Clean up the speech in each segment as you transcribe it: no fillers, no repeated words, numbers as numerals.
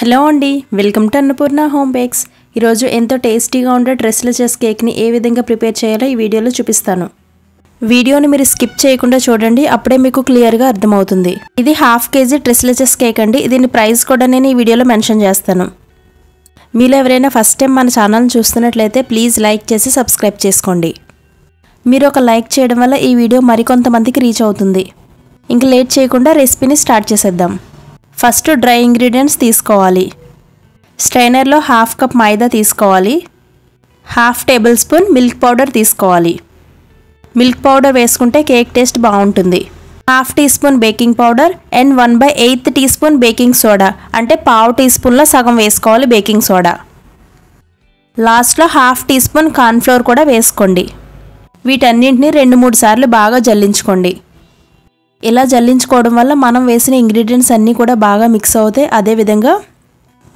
Hello అండి, welcome to Annapurna home bakes. ఈరోజు ఎంతో టేస్టీగా ఉండే డ్రెస్లెస్ కేక్ని ఏ విధంగా ప్రిపేర్ చేయాలో ఈ వీడియోలో చూపిస్తాను. వీడియోని మీరు స్కిప్ చేయకుండా చూడండి, అప్పుడే మీకు క్లియర్గా అర్థమవుతుంది. ఇది 1/2 kg డ్రెస్లెస్ కేక్ అండి. దీని ప్రైస్ కూడా నేను ఈ వీడియోలో మెన్షన్ చేస్తాను. మీలో ఎవరైనా ఫస్ట్ టైం మన ఛానల్ని చూస్తున్నట్లయితే ప్లీజ్ లైక్ చేసి సబ్స్క్రైబ్ చేసుకోండి. మీరు ఒక లైక్ చేయడం వల్ల ఈ వీడియో మరికొంతమందికి రీచ్ అవుతుంది. ఇంక లేట్ చేయకుండా రెసిపీని స్టార్ట్ చేసేద్దాం. ఫస్ట్ డ్రై ఇంగ్రీడియంట్స్ తీసుకోవాలి. స్ట్రైనర్లో 1/2 కప్ మైదా తీసుకోవాలి. 1/2 టేబుల్ స్పూన్ మిల్క్ పౌడర్ తీసుకోవాలి. మిల్క్ పౌడర్ వేసుకుంటే కేక్ టేస్ట్ బాగుంటుంది. 1/2 teaspoon baking powder and 1/8 teaspoon baking soda, అంటే 1/2 టీ స్పూన్లో సగం వేసుకోవాలి బేకింగ్ సోడా. లాస్ట్లో 1/2 టీ స్పూన్ కార్న్ఫ్లోర్ కూడా వేసుకోండి. వీటన్నింటినీ 2-3 సార్లు బాగా జల్లించుకోండి. ఇలా జల్లించుకోవడం వల్ల మనం వేసిన ఇంగ్రీడియంట్స్ అన్నీ కూడా బాగా మిక్స్ అవుతాయి. అదేవిధంగా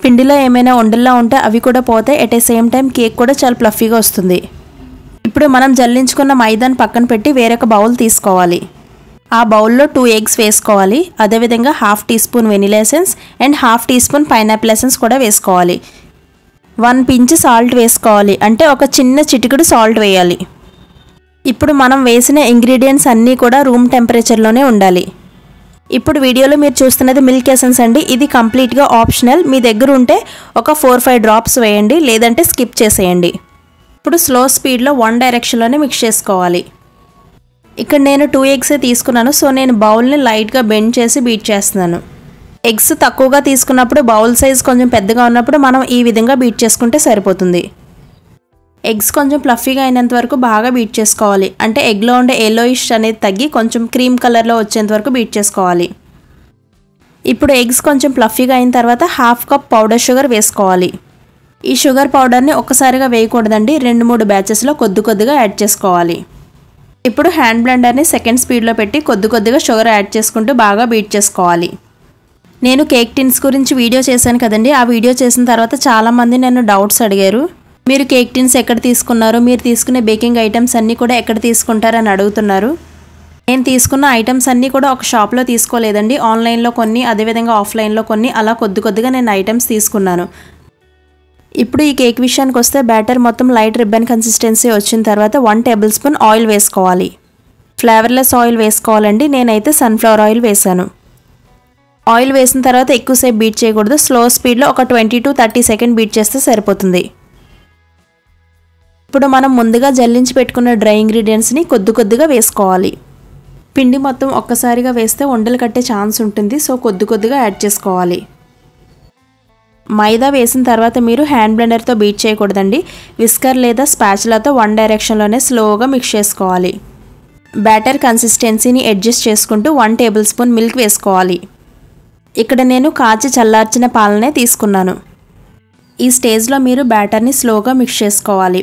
పిండిలో ఏమైనా ఉండల్లా ఉంటే అవి కూడా పోతాయి. At a same time cake కూడా చాలా ప్లఫీగా వస్తుంది. ఇప్పుడు మనం జల్లించుకున్న మైదాని పక్కన పెట్టి వేరొక బౌల్ తీసుకోవాలి. ఆ బౌల్లో 2 ఎగ్స్ వేసుకోవాలి. అదేవిధంగా 1/2 teaspoon vanilla essence and 1/2 teaspoon pineapple essence కూడా వేసుకోవాలి. 1 పించ్ సాల్ట్ వేసుకోవాలి, అంటే ఒక చిన్న చిటికెడు సాల్ట్ వేయాలి. ఇప్పుడు మనం వేసిన ఇంగ్రీడియంట్స్ అన్నీ కూడా రూమ్ టెంపరేచర్లోనే ఉండాలి. ఇప్పుడు వీడియోలో మీరు చూస్తున్నది మిల్క్ ఎసెన్స్ అండి. ఇది కంప్లీట్గా ఆప్షనల్. మీ దగ్గర ఉంటే ఒక 4-5 డ్రాప్స్ వేయండి, లేదంటే స్కిప్ చేసేయండి. ఇప్పుడు స్లో స్పీడ్లో 1 డైరెక్షన్లోనే మిక్స్ చేసుకోవాలి. ఇక్కడ నేను 2 ఎగ్సే తీసుకున్నాను, సో నేను బౌల్ని లైట్గా బెండ్ చేసి బీట్ చేస్తున్నాను. ఎగ్స్ తక్కువగా తీసుకున్నప్పుడు, బౌల్ సైజ్ కొంచెం పెద్దగా ఉన్నప్పుడు మనం ఈ విధంగా బీట్ చేసుకుంటే సరిపోతుంది. ఎగ్స్ కొంచెం ప్లఫీగా అయినంత వరకు బాగా బీట్ చేసుకోవాలి. అంటే ఎగ్లో ఉండే ఎల్లోయిష్ అనేది తగ్గి కొంచెం క్రీమ్ కలర్లో వచ్చేంత వరకు బీట్ చేసుకోవాలి. ఇప్పుడు ఎగ్స్ కొంచెం ప్లఫీగా అయిన తర్వాత 1/2 కప్ పౌడర్ షుగర్ వేసుకోవాలి. ఈ షుగర్ పౌడర్ని ఒక్కసారిగా వేయకూడదండి, 2-3 బ్యాచెస్లో కొద్దిగా యాడ్ చేసుకోవాలి. ఇప్పుడు హ్యాండ్ బ్లెండర్ని సెకండ్ స్పీడ్లో పెట్టి కొద్దిగా షుగర్ యాడ్ చేసుకుంటూ బాగా బీట్ చేసుకోవాలి. నేను కేక్ టిన్స్ గురించి వీడియో చేశాను కదండి. ఆ వీడియో చేసిన తర్వాత చాలామంది నన్ను డౌట్స్ అడిగారు. మీరు కేక్ టిన్స్ ఎక్కడ తీసుకున్నారు, మీరు తీసుకునే బేకింగ్ ఐటమ్స్ అన్నీ కూడా ఎక్కడ తీసుకుంటారని అడుగుతున్నారు. నేను తీసుకున్న ఐటమ్స్ అన్నీ కూడా ఒక షాప్లో తీసుకోలేదండి. ఆన్లైన్లో కొన్ని, అదేవిధంగా ఆఫ్లైన్లో కొన్ని, అలా కొద్దిగా నేను ఐటమ్స్ తీసుకున్నాను. ఇప్పుడు ఈ కేక్ విషయానికి వస్తే బ్యాటర్ మొత్తం లైట్ రిబ్బన్ కన్సిస్టెన్సీ వచ్చిన తర్వాత 1 టేబుల్ స్పూన్ ఆయిల్ వేసుకోవాలి. ఫ్లేవర్లెస్ ఆయిల్ వేసుకోవాలండి. నేనైతే సన్ఫ్లవర్ ఆయిల్ వేసాను. ఆయిల్ వేసిన తర్వాత ఎక్కువసేపు బీట్ చేయకూడదు. స్లో స్పీడ్లో ఒక 20-30 సెకండ్ బీట్ చేస్తే సరిపోతుంది. ఇప్పుడు మనం ముందుగా జల్లించి పెట్టుకున్న డ్రై ఇంగ్రీడియంట్స్ని కొద్దిగా వేసుకోవాలి. పిండి మొత్తం ఒక్కసారిగా వేస్తే ఉండలు కట్టే ఛాన్స్ ఉంటుంది, సో కొద్దిగా యాడ్ చేసుకోవాలి. మైదా వేసిన తర్వాత మీరు హ్యాండ్ బ్లెండర్తో బీట్ చేయకూడదండి. విస్కర్ లేదా స్పాచులాతో 1 డైరెక్షన్లోనే స్లోగా మిక్స్ చేసుకోవాలి. బ్యాటర్ కన్సిస్టెన్సీని అడ్జస్ట్ చేసుకుంటూ 1 టేబుల్ స్పూన్ మిల్క్ వేసుకోవాలి. ఇక్కడ నేను కాచి చల్లార్చిన పాలనే తీసుకున్నాను. ఈ స్టేజ్లో మీరు బ్యాటర్ని స్లోగా మిక్స్ చేసుకోవాలి.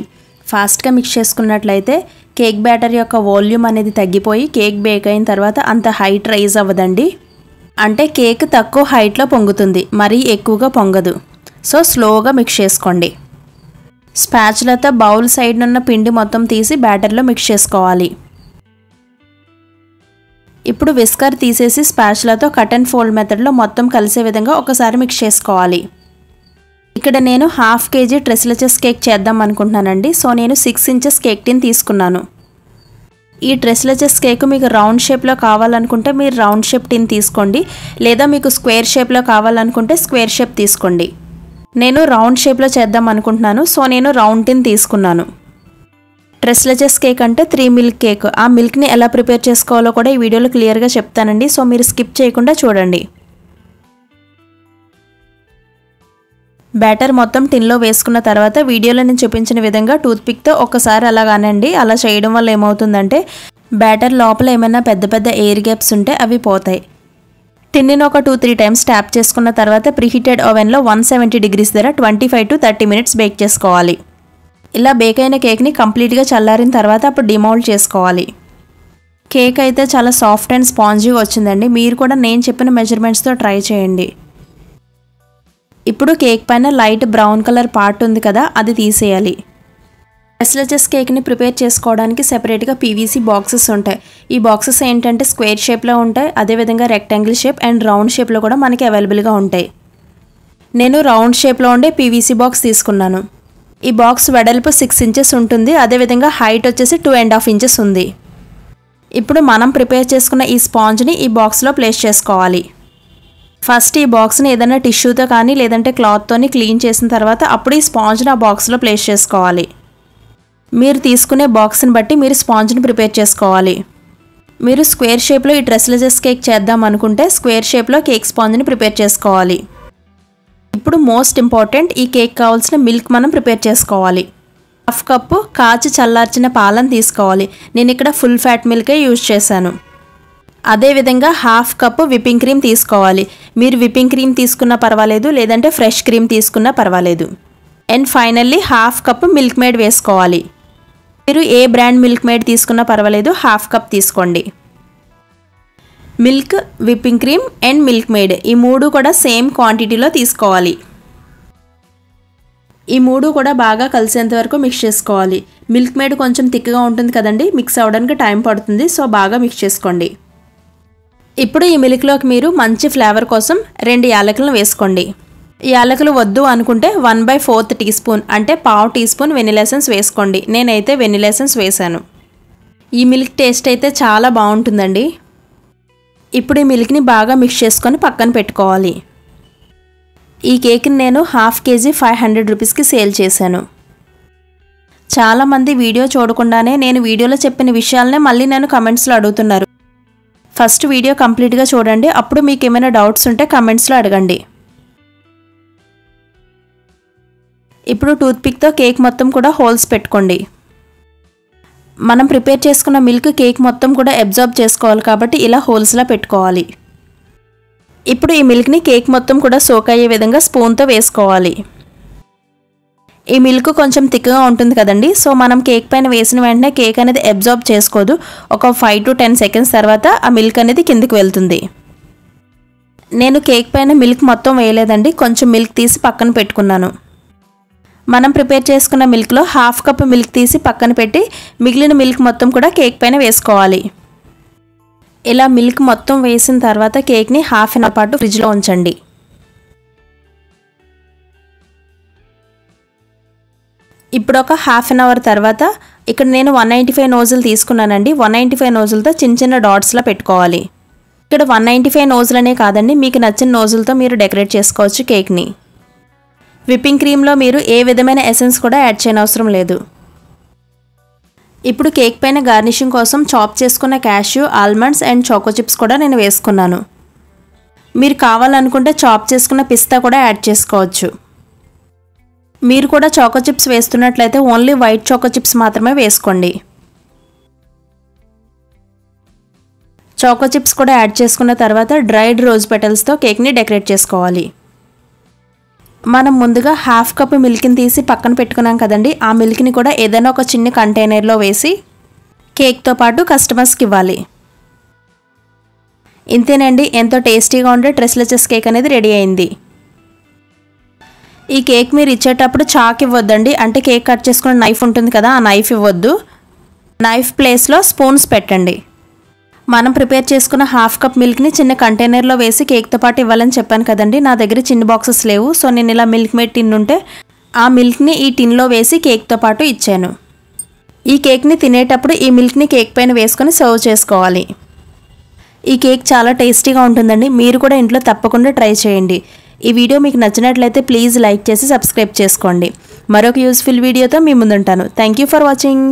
ఫాస్ట్గా మిక్స్ చేసుకున్నట్లయితే కేక్ బ్యాటర్ యొక్క వాల్యూమ్ అనేది తగ్గిపోయి కేక్ బేక్ అయిన తర్వాత అంత హైట్ రైజ్ అవ్వదండి. అంటే కేక్ తక్కువ హైట్లో పొంగుతుంది, మరీ ఎక్కువగా పొంగదు. సో స్లోగా మిక్స్ చేసుకోండి. స్పాచులాతో బౌల్ సైడ్ ఉన్న పిండి మొత్తం తీసి బ్యాటర్లో మిక్స్ చేసుకోవాలి. ఇప్పుడు విస్కర్ తీసేసి స్పాచులాతో కట్ అండ్ ఫోల్డ్ మెథడ్లో మొత్తం కలిసే విధంగా ఒకసారి మిక్స్ చేసుకోవాలి. ఇక్కడ నేను 1/2 kg డ్రెస్లెస్ కేక్ చేద్దాం అనుకుంటున్నానండి. సో నేను 6 ఇంచెస్ కేక్ టిన్ తీసుకున్నాను. ఈ డ్రెస్లెస్ కేక్ మీకు రౌండ్ షేప్లో కావాలనుకుంటే మీరు రౌండ్ షేప్ టిన్ తీసుకోండి, లేదా మీకు స్క్వేర్ షేప్లో కావాలనుకుంటే స్క్వేర్ షేప్ తీసుకోండి. నేను రౌండ్ షేప్లో చేద్దాం అనుకుంటున్నాను, సో నేను రౌండ్ టిన్ తీసుకున్నాను. డ్రెస్లెస్ కేక్ అంటే 3 మిల్క్ కేక్. ఆ మిల్క్ని ఎలా ప్రిపేర్ చేసుకోవాలో కూడా ఈ వీడియోలో క్లియర్గా చెప్తానండి, సో మీరు స్కిప్ చేయకుండా చూడండి. బ్యాటర్ మొత్తం టిన్లో వేసుకున్న తర్వాత వీడియోలో నేను చూపించిన విధంగా టూత్పిక్తో ఒకసారి అలాగానండి. అలా చేయడం వల్ల ఏమవుతుందంటే బ్యాటర్ లోపల ఏమైనా పెద్ద ఎయిర్ గ్యాప్స్ ఉంటే అవి పోతాయి. టిన్ని ఒక 2-3 టైమ్స్ ట్యాప్ చేసుకున్న తర్వాత ప్రీహీటెడ్ ఓవెన్లో 170 degrees దగ్గర 25-30 minutes బేక్ చేసుకోవాలి. ఇలా బేక్ అయిన కేక్ని కంప్లీట్గా చల్లారిన తర్వాత అప్పుడు డిమౌల్డ్ చేసుకోవాలి. కేక్ అయితే చాలా సాఫ్ట్ అండ్ స్పాంజీగా వచ్చిందండి. మీరు కూడా నేను చెప్పిన మెజర్మెంట్స్తో ట్రై చేయండి. ఇప్పుడు కేక్ పైన లైట్ బ్రౌన్ కలర్ పార్ట్ ఉంది కదా, అది తీసేయాలి. డ్రెస్లెస్ కేక్ని ప్రిపేర్ చేసుకోవడానికి సెపరేట్గా పీవీసీ బాక్సెస్ ఉంటాయి. ఈ బాక్సెస్ ఏంటంటే స్క్వేర్ షేప్లో ఉంటాయి, అదేవిధంగా రెక్టాంగిల్ షేప్ అండ్ రౌండ్ షేప్లో కూడా మనకి అవైలబుల్గా ఉంటాయి. నేను రౌండ్ షేప్లో ఉండే పీవీసీ బాక్స్ తీసుకున్నాను. ఈ బాక్స్ వెడల్పు 6 ఇంచెస్ ఉంటుంది. అదేవిధంగా హైట్ వచ్చేసి 2.5 ఇంచెస్ ఉంది. ఇప్పుడు మనం ప్రిపేర్ చేసుకున్న ఈ స్పాంజ్ని ఈ బాక్స్లో ప్లేస్ చేసుకోవాలి. ఫస్ట్ ఈ బాక్స్ని ఏదైనా టిష్యూతో కానీ లేదంటే క్లాత్తోని క్లీన్ చేసిన తర్వాత అప్పుడు ఈ స్పాంజ్ని ఆ బాక్స్లో ప్లేస్ చేసుకోవాలి. మీరు తీసుకునే బాక్స్ని బట్టి మీరు స్పాంజ్ని ప్రిపేర్ చేసుకోవాలి. మీరు స్క్వేర్ షేప్లో ఈ డ్రెస్లెస్ కేక్ చేద్దాం అనుకుంటే స్క్వేర్ షేప్లో కేక్ స్పాంజ్ని ప్రిపేర్ చేసుకోవాలి. ఇప్పుడు మోస్ట్ ఇంపార్టెంట్, ఈ కేక్ కావాల్సిన మిల్క్ మనం ప్రిపేర్ చేసుకోవాలి. 1/2 కప్పు కాచి చల్లార్చిన పాలను తీసుకోవాలి. నేను ఇక్కడ ఫుల్ ఫ్యాట్ మిల్కే యూజ్ చేశాను. అదేవిధంగా 1/2 కప్పు విప్పింగ్ క్రీమ్ తీసుకోవాలి. మీరు విప్పింగ్ క్రీమ్ తీసుకున్నా పర్వాలేదు, లేదంటే ఫ్రెష్ క్రీమ్ తీసుకున్నా పర్వాలేదు. And finally 1/2 cup milk made వేసుకోవాలి. మీరు ఏ బ్రాండ్ మిల్క్ మేడ్ తీసుకున్నా పర్వాలేదు, 1/2 కప్ తీసుకోండి. Milk, whipping cream and milk made ఈ 3 కూడా సేమ్ క్వాంటిటీలో తీసుకోవాలి. ఈ 3 కూడా బాగా కలిసేంత వరకు మిక్స్ చేసుకోవాలి. మిల్క్ మేడ్ కొంచెం థిక్గా ఉంటుంది కదండి, మిక్స్ అవ్వడానికి టైం పడుతుంది. సో బాగా మిక్స్ చేసుకోండి. ఇప్పుడు ఈ మిల్క్లోకి మీరు మంచి ఫ్లేవర్ కోసం 2 యాలకులను వేసుకోండి. యాలకులు వద్దు అనుకుంటే 1/4 టీ స్పూన్ అంటే 1/2 టీ స్పూన్ వెనిలా ఎసెన్స్ వేసుకోండి. నేనైతే వెనిలా ఎసెన్స్ వేసాను. ఈ మిల్క్ టేస్ట్ అయితే చాలా బాగుంటుందండి. ఇప్పుడు ఈ మిల్క్ని బాగా మిక్స్ చేసుకొని పక్కన పెట్టుకోవాలి. ఈ కేక్ని నేను 1/2 kg 500 రూపీస్కి సేల్ చేశాను. చాలామంది వీడియో చూడకుండానే నేను వీడియోలో చెప్పిన విషయాలనే మళ్ళీ నేను కమెంట్స్లో అడుగుతున్నారు. ఫస్ట్ వీడియో కంప్లీట్గా చూడండి, అప్పుడు మీకు ఏమైనా డౌట్స్ ఉంటే కమెంట్స్లో అడగండి. ఇప్పుడు టూత్పిక్తో కేక్ మొత్తం కూడా హోల్స్ పెట్టుకోండి. మనం ప్రిపేర్ చేసుకున్న మిల్క్ కేక్ మొత్తం కూడా అబ్జార్బ్ చేసుకోవాలి కాబట్టి ఇలా హోల్స్లా పెట్టుకోవాలి. ఇప్పుడు ఈ మిల్క్ని కేక్ మొత్తం కూడా సోక్ అయ్యే విధంగా స్పూన్తో వేసుకోవాలి. ఈ మిల్క్ కొంచెం థిక్గా ఉంటుంది కదండి, సో మనం కేక్ పైన వేసిన వెంటనే కేక్ అనేది అబ్జార్బ్ చేసుకోదు. ఒక 5 to 10 సెకండ్స్ తర్వాత ఆ మిల్క్ అనేది కిందికి వెళ్తుంది. నేను కేక్ పైన మిల్క్ మొత్తం వేయలేదండి, కొంచెం మిల్క్ తీసి పక్కన పెట్టుకున్నాను. మనం ప్రిపేర్ చేసుకున్న మిల్క్లో 1/2 కప్ మిల్క్ తీసి పక్కన పెట్టి మిగిలిన మిల్క్ మొత్తం కూడా కేక్ పైన వేసుకోవాలి. ఇలా మిల్క్ మొత్తం వేసిన తర్వాత కేక్ని 1/2 అన్ అవర్ పాటు ఫ్రిడ్జ్లో ఉంచండి. ఇప్పుడు ఒక 1/2 అన్ అవర్ తర్వాత ఇక్కడ నేను 195 నోజులు తీసుకున్నానండి. 195 నోజులతో చిన్న చిన్న డాట్స్లా పెట్టుకోవాలి. ఇక్కడ 195 నోజులనే కాదండి, మీకు నచ్చిన నోజులతో మీరు డెకరేట్ చేసుకోవచ్చు కేక్ని. విప్పింగ్ క్రీమ్లో మీరు ఏ విధమైన ఎసెన్స్ కూడా యాడ్ చేయనవసరం లేదు. ఇప్పుడు కేక్ పైన గార్నిషింగ్ కోసం చాప్ చేసుకున్న cashew, almonds and choco chips కూడా నేను వేసుకున్నాను. మీరు కావాలనుకుంటే చాప్ చేసుకున్న పిస్తా కూడా యాడ్ చేసుకోవచ్చు. మీరు కూడా చాకో చిప్స్ వేస్తున్నట్లయితే ఓన్లీ వైట్ చాకో చిప్స్ మాత్రమే వేసుకోండి. చాకో చిప్స్ కూడా యాడ్ చేసుకున్న తర్వాత డ్రైడ్ రోజ్ పెటల్స్తో కేక్ని డెకరేట్ చేసుకోవాలి. మనం ముందుగా 1/2 కప్ మిల్క్ని తీసి పక్కన పెట్టుకున్నాం కదండి, ఆ మిల్క్ని కూడా ఏదైనా ఒక చిన్న కంటైనర్లో వేసి కేక్తో పాటు కస్టమర్స్కి ఇవ్వాలి. ఇంతేనండి, ఎంతో టేస్టీగా ఉండే డ్రెస్లెస్ కేక్ అనేది రెడీ అయింది. ఈ కేక్ మీరు ఇచ్చేటప్పుడు చాక్ ఇవ్వద్దండి, అంటే కేక్ కట్ చేసుకున్న నైఫ్ ఉంటుంది కదా, ఆ నైఫ్ ఇవ్వద్దు. నైఫ్ ప్లేస్లో స్పూన్స్ పెట్టండి. మనం ప్రిపేర్ చేసుకున్న 1/2 కప్ మిల్క్ని చిన్న కంటైనర్లో వేసి కేక్తో పాటు ఇవ్వాలని చెప్పాను కదండి. నా దగ్గర చిన్న బాక్సెస్ లేవు, సో నేను ఇలా మిల్క్ మేడ్ టిన్ ఉంటే ఆ మిల్క్ని ఈ టిన్లో వేసి కేక్తో పాటు ఇచ్చాను. ఈ కేక్ని తినేటప్పుడు ఈ మిల్క్ని కేక్ పైన వేసుకొని సర్వ్ చేసుకోవాలి. ఈ కేక్ చాలా టేస్టీగా ఉంటుందండి, మీరు కూడా ఇంట్లో తప్పకుండా ట్రై చేయండి. ఈ వీడియో మీకు నచ్చినట్లయితే ప్లీజ్ లైక్ చేసి సబ్స్క్రైబ్ చేసుకోండి. మరొక యూస్ఫుల్ వీడియోతో మీ ముందుంటాను. Thank you for watching.